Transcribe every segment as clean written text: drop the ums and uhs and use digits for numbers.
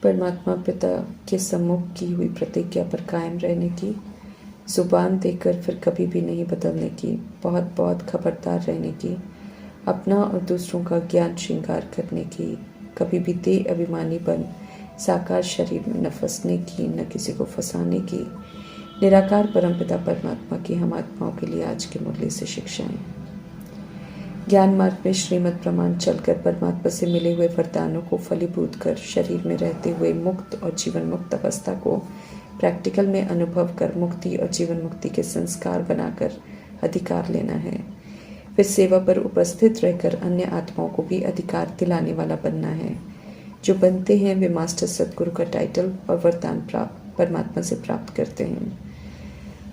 परमात्मा पिता के सम्मुख की हुई प्रतिज्ञा पर कायम रहने की, जुबान देकर फिर कभी भी नहीं बदलने की, बहुत बहुत खबरदार रहने की, अपना और दूसरों का ज्ञान श्रृंगार करने की, कभी भी देह अभिमानी बन साकार शरीर में न फंसने की, न किसी को फंसाने की, निराकार परमपिता परमात्मा की हम आत्माओं के लिए आज के मुरली से शिक्षाएं। ज्ञान मार्ग में श्रीमद् प्रमाण चलकर परमात्मा से मिले हुए वरदानों को फलीभूत कर शरीर में रहते हुए मुक्त और जीवन मुक्त अवस्था को प्रैक्टिकल में अनुभव कर मुक्ति और जीवन मुक्ति के संस्कार बनाकर अधिकार लेना है। फिर सेवा पर उपस्थित रहकर अन्य आत्माओं को भी अधिकार दिलाने वाला बनना है। जो बनते हैं वे मास्टर सदगुरु का टाइटल और वरदान परमात्मा से प्राप्त करते हैं।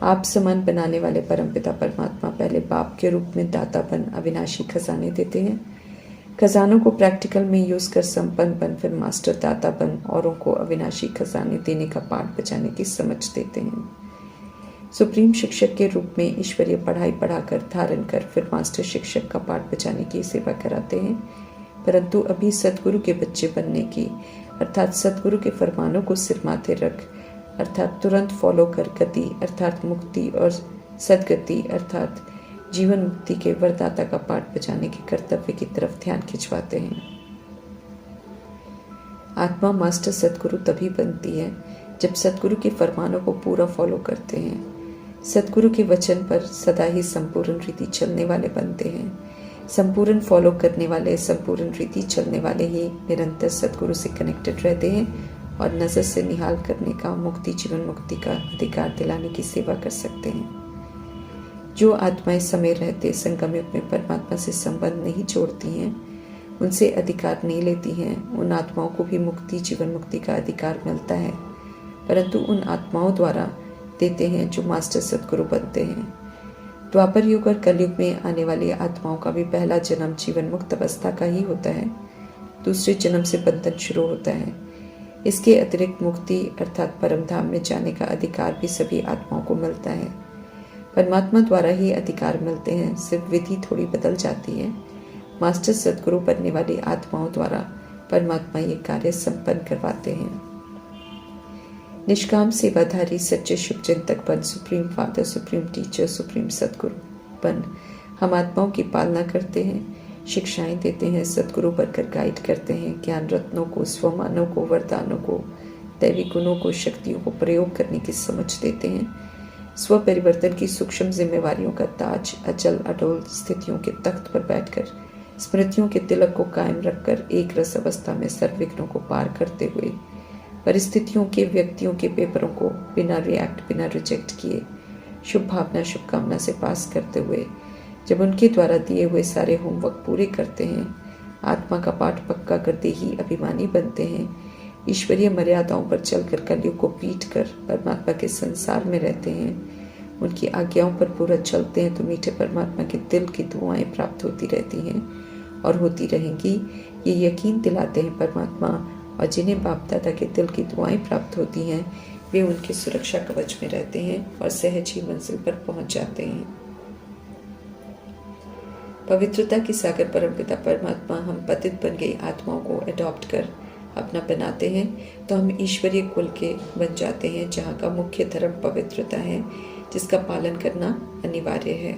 आप समान बनाने वाले परमपिता परमात्मा पहले बाप के रूप में दातापन अविनाशी खजाने देते हैं। खजानों को प्रैक्टिकल में यूज कर संपन्न बन फिर मास्टर दातापन औरों को अविनाशी खजाने देने का पाठ बचाने की समझ देते हैं। सुप्रीम शिक्षक के रूप में ईश्वरीय पढ़ाई पढ़ाकर धारण कर फिर मास्टर शिक्षक का पाठ बचाने की सेवा कराते हैं। परंतु अभी सदगुरु के बच्चे बनने की अर्थात सदगुरु के फरमानों को सिर माथे रख अर्थात तुरंत फॉलो कर गति अर्थात मुक्ति और सदगति अर्थात जीवन मुक्ति के वरदाता का पाठ बचाने के कर्तव्य की तरफ ध्यान खिंचवाते हैं। आत्मा मास्टर सदगुरु तभी बनती है जब सदगुरु के फरमानों को पूरा फॉलो करते हैं। सदगुरु के वचन पर सदा ही संपूर्ण रीति चलने वाले बनते हैं। संपूर्ण फॉलो करने वाले संपूर्ण रीति चलने वाले ही निरंतर सदगुरु से कनेक्टेड रहते हैं और नजर से निहाल करने का मुक्ति जीवन मुक्ति का अधिकार दिलाने की सेवा कर सकते हैं। जो आत्माएं समय रहते संगम युग में परमात्मा से संबंध नहीं जोड़ती हैं, उनसे अधिकार नहीं लेती हैं, उन आत्माओं को भी मुक्ति जीवन मुक्ति का अधिकार मिलता है, परंतु उन आत्माओं द्वारा देते हैं जो मास्टर सदगुरु बनते हैं। द्वापर युग और कलयुग में आने वाली आत्माओं का भी पहला जन्म जीवन मुक्त अवस्था का ही होता है। दूसरे जन्म से बंधन शुरू होता है। इसके अतिरिक्त मुक्ति अर्थात परम धाम में जाने का अधिकार भी सभी आत्माओं को मिलता है। परमात्मा द्वारा ही अधिकार मिलते हैं, सिर्फ विधि थोड़ी बदल जाती है। मास्टर सदगुरु बनने वाली आत्माओं द्वारा परमात्मा ये कार्य संपन्न करवाते हैं। निष्काम सेवाधारी सच्चे शुभ चिंतक बन supreme father supreme teacher supreme सदगुरु बन हम आत्माओं की पालना करते हैं, शिक्षाएं देते हैं, सदगुरु बनकर गाइड करते हैं, ज्ञान रत्नों को स्वमानों को वरदानों को दैवी गुणों को शक्तियों को प्रयोग करने की समझ देते हैं। स्व परिवर्तन की सूक्ष्म जिम्मेवारियों का ताज अचल अडोल स्थितियों के तख्त पर बैठकर स्मृतियों के तिलक को कायम रखकर एक रस अवस्था में सर्वविघ्नों को पार करते हुए परिस्थितियों के व्यक्तियों के पेपरों को बिना रिएक्ट बिना रिजेक्ट किए शुभ भावना शुभकामना से पास करते हुए जब उनके द्वारा दिए हुए सारे होमवर्क पूरे करते हैं, आत्मा का पाठ पक्का करते ही अभिमानी बनते हैं, ईश्वरीय मर्यादाओं पर चलकर कलयुग को पीट कर परमात्मा के संसार में रहते हैं, उनकी आज्ञाओं पर पूरा चलते हैं तो मीठे परमात्मा के दिल की दुआएं प्राप्त होती रहती हैं और होती रहेंगी। ये यकीन दिलाते हैं परमात्मा, और जिन्हें बाप दादा के दिल की दुआएं प्राप्त होती हैं वे उनके सुरक्षा कवच में रहते हैं और सहज ही मंजिल पर पहुंच जाते हैं। पवित्रता की सागर परमपिता परमात्मा हम पतित बन गई आत्माओं को अडॉप्ट कर अपना बनाते हैं तो हम ईश्वरीय कुल के बन जाते हैं, जहाँ का मुख्य धर्म पवित्रता है, जिसका पालन करना अनिवार्य है।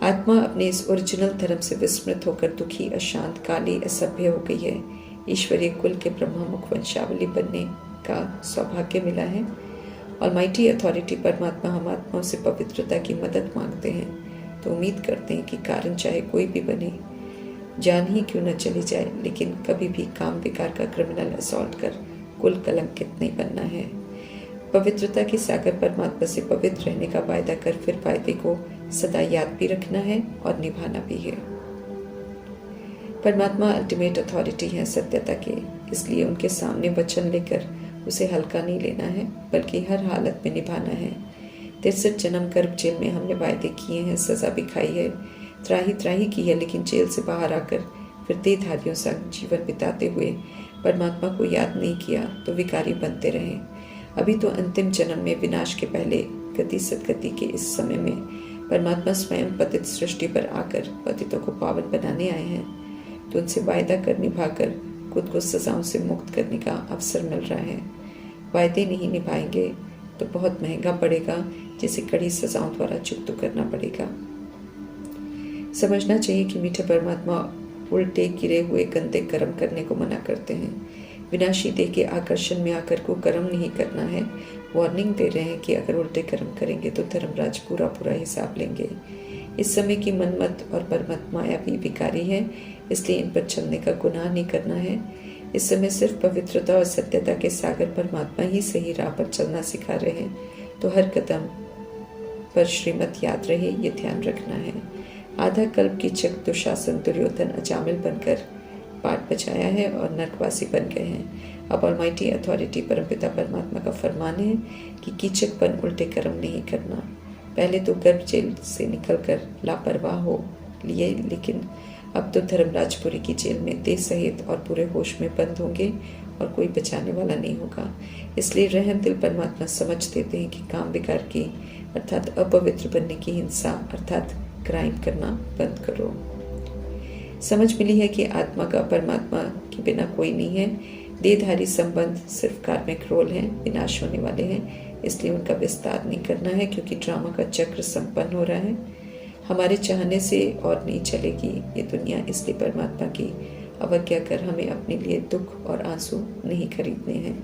आत्मा अपने इस ओरिजिनल धर्म से विस्मृत होकर दुखी अशांत काली असभ्य हो गई है। ईश्वरीय कुल के ब्रह्ममुख वंशावली बनने का सौभाग्य मिला है। ऑलमाइटी अथॉरिटी परमात्मा हम आत्माओं से पवित्रता की मदद मांगते हैं तो उम्मीद करते हैं कि कारण चाहे कोई भी बने, जान ही क्यों न चली जाए, लेकिन कभी भी काम विकार का क्रिमिनल असॉल्ट कर कुल कलंकित नहीं बनना है। पवित्रता के सागर परमात्मा से पवित्र रहने का वायदा कर फिर वायदे को सदा याद भी रखना है और निभाना भी है। परमात्मा अल्टीमेट अथॉरिटी है सत्यता के, इसलिए उनके सामने वचन लेकर उसे हल्का नहीं लेना है, बल्कि हर हालत में निभाना है। 63 जन्म गर्भ जेल में हमने वायदे किए हैं, सजा भी खाई है, त्राही त्राही की है, लेकिन जेल से बाहर आकर फिर देहधारियों संग जीवन बिताते हुए परमात्मा को याद नहीं किया तो विकारी बनते रहे। अभी तो अंतिम जन्म में विनाश के पहले गति सदगति के इस समय में परमात्मा स्वयं पतित सृष्टि पर आकर पतितों को पावन बनाने आए हैं, तो उनसे वायदा कर निभाकर खुद को सजाओं से मुक्त करने का अवसर मिल रहा है। वायदे नहीं निभाएंगे तो बहुत महंगा पड़ेगा, जिसे कड़ी सजाओं द्वारा चुकता करना पड़ेगा। समझना चाहिए कि मीठे परमात्मा उल्टे गिरे हुए गंदे कर्म करने को मना करते हैं। विनाशी देह के आकर्षण में आकर को कर्म नहीं करना है। वार्निंग दे रहे हैं कि अगर उल्टे कर्म करेंगे तो धर्मराज पूरा पूरा हिसाब लेंगे। इस समय की मनमत और परमत माया भी विकारी है, इसलिए इन पर चलने का गुनाह नहीं करना है। इस समय सिर्फ पवित्रता और सत्यता के सागर परमात्मा ही सही राह पर चलना सिखा रहे हैं, तो हर कदम पर श्रीमत याद रहे, ये ध्यान रखना है। आधा कल्प कीचक दुशासन दुर्योधन अजामिल बनकर पाठ बचाया है और नरकवासी बन गए हैं। अब ऑलमाइटी अथॉरिटी परमपिता परमात्मा का फरमान है कि कीचकपन उल्टे कर्म नहीं करना। पहले तो गर्भ जेल से निकलकर लापरवाह हो लिए, लेकिन अब तो धर्मराजपुरी की जेल में देह सहित और पूरे होश में बंद होंगे और कोई बचाने वाला नहीं होगा। इसलिए रहम दिल परमात्मा समझ देते हैं कि काम विकार की अर्थात अपवित्र बनने की हिंसा अर्थात क्राइम करना बंद करो। समझ मिली है कि आत्मा का परमात्मा के बिना कोई नहीं है। देहधारी संबंध सिर्फ कार्मिक रोल हैं, विनाश होने वाले हैं, इसलिए उनका विस्तार नहीं करना है, क्योंकि ड्रामा का चक्र संपन्न हो रहा है। हमारे चाहने से और नहीं चलेगी ये दुनिया, इसलिए परमात्मा की अवज्ञा कर हमें अपने लिए दुख और आंसू नहीं खरीदने हैं।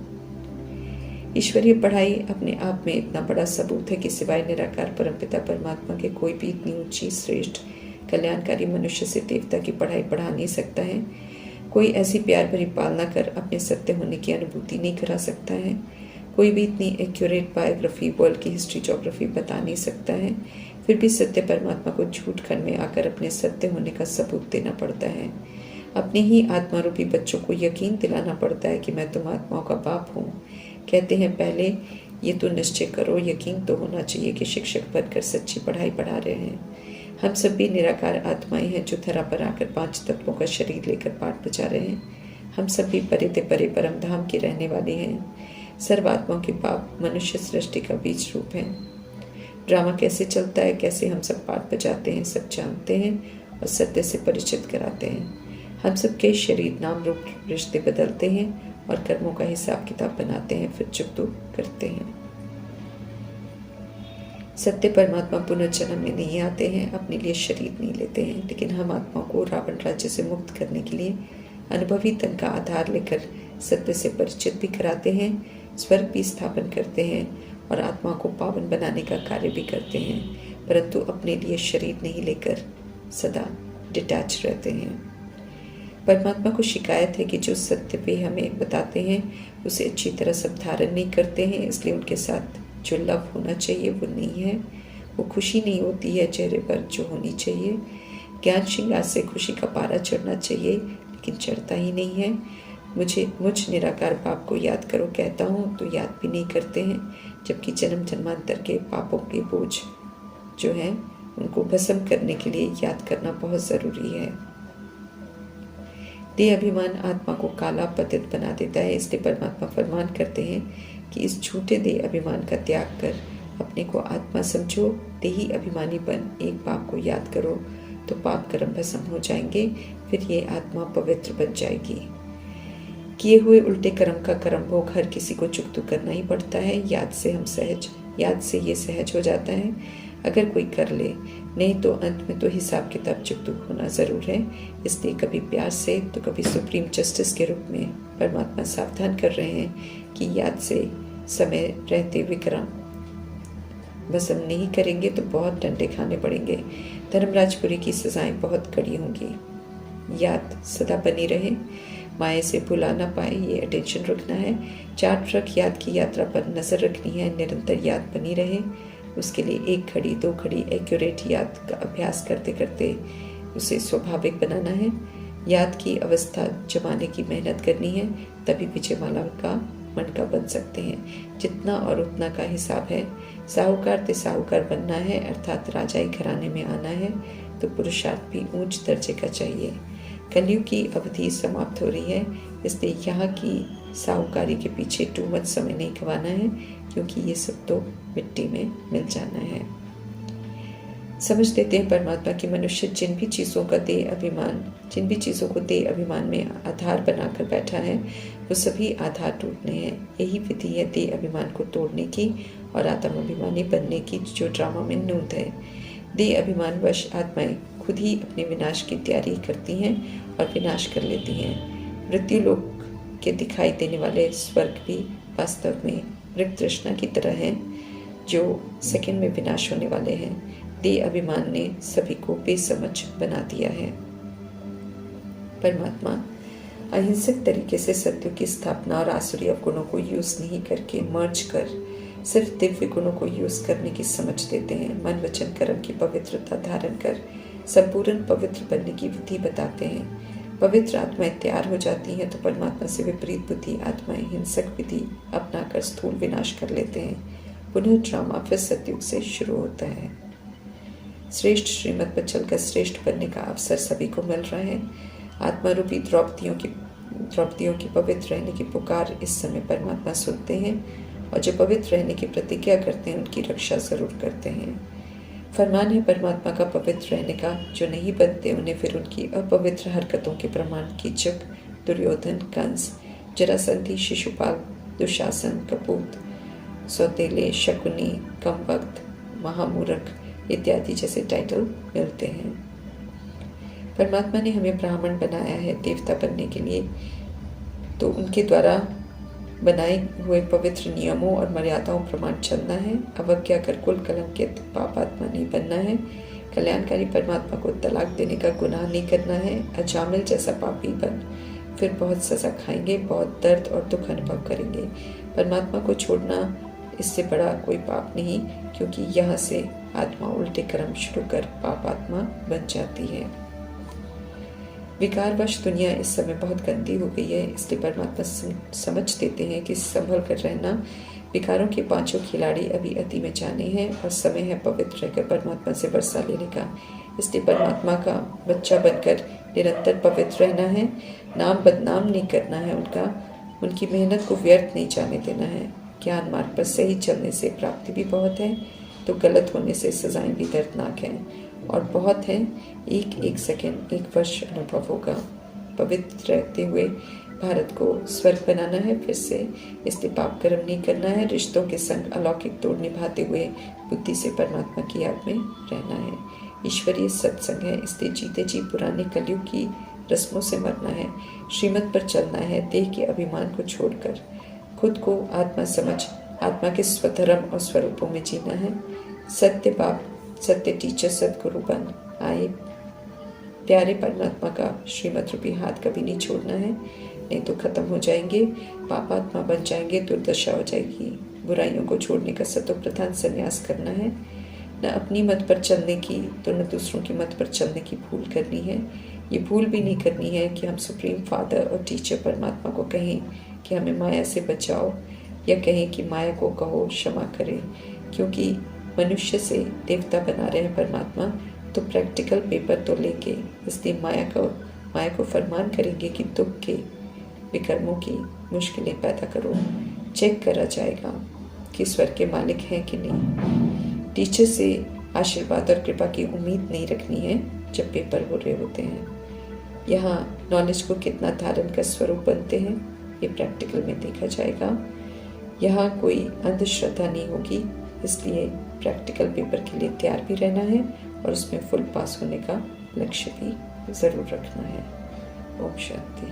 ईश्वरीय पढ़ाई अपने आप में इतना बड़ा सबूत है कि सिवाय निराकार परमपिता परमात्मा के कोई भी इतनी ऊंची श्रेष्ठ कल्याणकारी मनुष्य से देवता की पढ़ाई पढ़ा नहीं सकता है। कोई ऐसी प्यार भरी पालना कर अपने सत्य होने की अनुभूति नहीं करा सकता है। कोई भी इतनी एक्यूरेट बायोग्राफी, वर्ल्ड की हिस्ट्री, ज्योग्राफी बता नहीं सकता है। फिर भी सत्य परमात्मा को झूठ खंड में आकर अपने सत्य होने का सबूत देना पड़ता है। अपने ही आत्मा रूपी बच्चों को यकीन दिलाना पड़ता है कि मैं तुम आत्माओं का बाप हूँ। कहते हैं पहले ये तो निश्चय करो, यकीन तो होना चाहिए कि शिक्षक बनकर सच्ची पढ़ाई पढ़ा रहे हैं। हम सब भी निराकार आत्माएं हैं जो धरा पर आकर 5 तत्वों का शरीर लेकर पाठ बजा रहे हैं। हम सब भी परे ते परे परम धाम के रहने वाले हैं। सर्व आत्माओं के बाप मनुष्य सृष्टि का बीज रूप है। ड्रामा कैसे चलता है, कैसे हम सब पाठ बजाते हैं, सब जानते हैं और सत्य से परिचित कराते हैं। हम सब के शरीर नाम रूप रिश्ते बदलते हैं और कर्मों का हिसाब किताब बनाते हैं, फिर चुकतो करते हैं। सत्य परमात्मा पुनर्जन्म में नहीं आते हैं, अपने लिए शरीर नहीं लेते हैं, लेकिन हम आत्माओं को रावण राज्य से मुक्त करने के लिए अनुभवी तन का आधार लेकर सत्य से परिचित भी कराते हैं, स्वर्ग भी स्थापन करते हैं और आत्मा को पावन बनाने का कार्य भी करते हैं, परंतु अपने लिए शरीर नहीं लेकर सदा डिटैच रहते हैं। परमात्मा को शिकायत है कि जो सत्य पे हमें बताते हैं उसे अच्छी तरह सब धारण नहीं करते हैं, इसलिए उनके साथ जो लव होना चाहिए वो नहीं है, वो खुशी नहीं होती है चेहरे पर जो होनी चाहिए। ज्ञान श्रृंगार से खुशी का पारा चढ़ना चाहिए, लेकिन चढ़ता ही नहीं है। मुझ निराकार बाप को याद करो कहता हूँ तो याद भी नहीं करते हैं, जबकि जन्म जन्मांतर के पापों के बोझ जो हैं उनको भस्म करने के लिए याद करना बहुत ज़रूरी है। देह अभिमान आत्मा को काला पतित बना देता है, इसलिए परमात्मा फरमान करते हैं कि इस झूठे देह अभिमान का त्याग कर अपने को आत्मा समझो, देही अभिमानी बन एक बाप को याद करो तो पाप कर्म भस्म हो जाएंगे, फिर ये आत्मा पवित्र बन जाएगी। किए हुए उल्टे कर्म का कर्म भोग हर किसी को चुकतू करना ही पड़ता है। याद से ये सहज हो जाता है अगर कोई कर ले, नहीं तो अंत में तो हिसाब किताब चुकतू होना ज़रूर है। इसलिए कभी प्यार से तो कभी सुप्रीम जस्टिस के रूप में परमात्मा सावधान कर रहे हैं कि याद से समय रहते विक्रम भस्म नहीं करेंगे तो बहुत डंडे खाने पड़ेंगे। धर्मराजपुरी की सजाएं बहुत कड़ी होंगी। याद सदा बनी रहे, माया से भुला ना पाए, ये अटेंशन रखना है। 4 ट्रक याद की यात्रा पर नज़र रखनी है, निरंतर याद बनी रहे। उसके लिए 1 घड़ी 2 घड़ी एक्यूरेट याद का अभ्यास करते करते उसे स्वाभाविक बनाना है। याद की अवस्था जमाने की मेहनत करनी है, तभी विजयमाला का मन का बन सकते हैं। जितना और उतना का हिसाब है। साहूकार ते साहूकार बनना है, अर्थात राजाई घराने में आना है, तो पुरुषार्थ भी ऊंच दर्जे का चाहिए। कलयुग की अवधि समाप्त हो रही है, इसलिए यहाँ की साहूकारी के पीछे टू मच समय नहीं गंवाना है, क्योंकि ये सब तो मिट्टी में मिल जाना है। समझ देते हैं परमात्मा की मनुष्य जिन भी चीज़ों को देह अभिमान में आधार बनाकर बैठा है वो सभी आधार टूटने हैं। यही विधि है देह अभिमान को तोड़ने की और आत्म अभिमानी बनने की, जो ड्रामा में नूत है। देह अभिमान वश आत्माएं खुद ही अपने विनाश की तैयारी करती हैं और विनाश कर लेती हैं। मृत्यु लोक के दिखाई देने वाले स्वर्ग भी वास्तव में मृग तृष्णा की तरह हैं, जो सेकंड में विनाश होने वाले हैं। देह अभिमान ने सभी को बेसमझ बना दिया है। परमात्मा अहिंसक तरीके से सत्यों की स्थापना और आसुरी अवगुणों को यूज नहीं करके मर्ज कर सिर्फ दिव्य गुणों को यूज करने की समझ देते हैं। मन वचन कर्म की पवित्रता धारण कर संपूर्ण पवित्र बनने की विधि बताते हैं। पवित्र आत्माएं तैयार हो जाती हैं तो परमात्मा से विपरीत बुद्धि आत्माएं हिंसक विधि अपनाकर स्थूल विनाश कर लेते हैं। पुनः ड्रामा फिर सतयुग से शुरू होता है। श्रेष्ठ श्रीमत पर चलकर श्रेष्ठ बनने का अवसर सभी को मिल रहा है। आत्मा रूपी द्रौपदियों की पवित्र रहने की पुकार इस समय परमात्मा सुनते हैं और जो पवित्र रहने की प्रतिज्ञा करते हैं उनकी रक्षा जरूर करते हैं। फरमान है परमात्मा का पवित्र रहने का, जो नहीं बनते उन्हें फिर उनकी अपवित्र हरकतों के प्रमाण कीचक, दुर्योधन, कंस, जरासंधि, शिशुपाल, दुशासन, कपूत, सौतेले, शकुनी, कमवक्त, महामूर्ख इत्यादि जैसे टाइटल मिलते हैं। परमात्मा ने हमें ब्राह्मण बनाया है देवता बनने के लिए, तो उनके द्वारा बनाए हुए पवित्र नियमों और मर्यादाओं प्रमाण चलना है। अवज्ञा कर कुल कलंकित पाप आत्मा नहीं बनना है। कल्याणकारी परमात्मा को तलाक देने का गुनाह नहीं करना है। अजामिल जैसा पापी बन फिर बहुत सजा खाएंगे, बहुत दर्द और दुख अनुभव करेंगे। परमात्मा को छोड़ना इससे बड़ा कोई पाप नहीं, क्योंकि यहाँ से आत्मा उल्टे कर्म शुरू कर पाप आत्मा बन जाती है। विकारवश दुनिया इस समय बहुत गंदी हो गई है, इसलिए परमात्मा समझ देते हैं कि संभल कर रहना। विकारों के पांचों खिलाड़ी अभी अति में जाने हैं और समय है पवित्र रहकर परमात्मा से वर्षा लेने का। इसलिए परमात्मा का बच्चा बनकर निरंतर पवित्र रहना है। नाम बदनाम नहीं करना है उनकी मेहनत को व्यर्थ नहीं जाने देना है। ज्ञान मार्ग पर सही चलने से प्राप्ति भी बहुत है, तो गलत होने से सजाएं भी दर्दनाक हैं और बहुत हैं। एक सेकंड, एक वर्ष अनुभव होगा। पवित्र रहते हुए भारत को स्वर्ग बनाना है फिर से, इसलिए पाप कर्म नहीं करना है। रिश्तों के संग अलौकिक तोड़ निभाते हुए बुद्धि से परमात्मा की याद में रहना है। ईश्वरीय सत्संग है, इसलिए जीते जी पुराने कलयुग की रस्मों से मरना है। श्रीमत पर चलना है, देह के अभिमान को छोड़कर खुद को आत्मा समझ आत्मा के स्वधर्म और स्वरूपों में जीना है। सत्य बाप, सत्य टीचर, सदगुरु बन आए प्यारे परमात्मा का श्रीमत रूपी हाथ कभी नहीं छोड़ना है, नहीं तो खत्म हो जाएंगे, पापात्मा बन जाएंगे, दुर्दशा हो जाएगी। बुराइयों को छोड़ने का सतो प्रधान संन्यास करना है। न अपनी मत पर चलने की तो न दूसरों की मत पर चलने की भूल करनी है। ये भूल भी नहीं करनी है कि हम सुप्रीम फादर और टीचर परमात्मा को कहें कि हमें माया से बचाओ, या कहें कि माया को कहो क्षमा करें। क्योंकि मनुष्य से देवता बना रहे हैं परमात्मा, तो प्रैक्टिकल पेपर तो लेके, इसलिए माया को फरमान करेंगे कि दुख के विकर्मों की मुश्किलें पैदा करो। चेक करा जाएगा कि स्वर्ग के मालिक हैं कि नहीं। टीचर से आशीर्वाद और कृपा की उम्मीद नहीं रखनी है जब पेपर हो रहे होते हैं। यहाँ नॉलेज को कितना धारण का स्वरूप बनते हैं ये प्रैक्टिकल में देखा जाएगा। यहाँ कोई अंधश्रद्धा नहीं होगी, इसलिए प्रैक्टिकल पेपर के लिए तैयार भी रहना है और उसमें फुल पास होने का लक्ष्य भी ज़रूर रखना है। ओम शांति।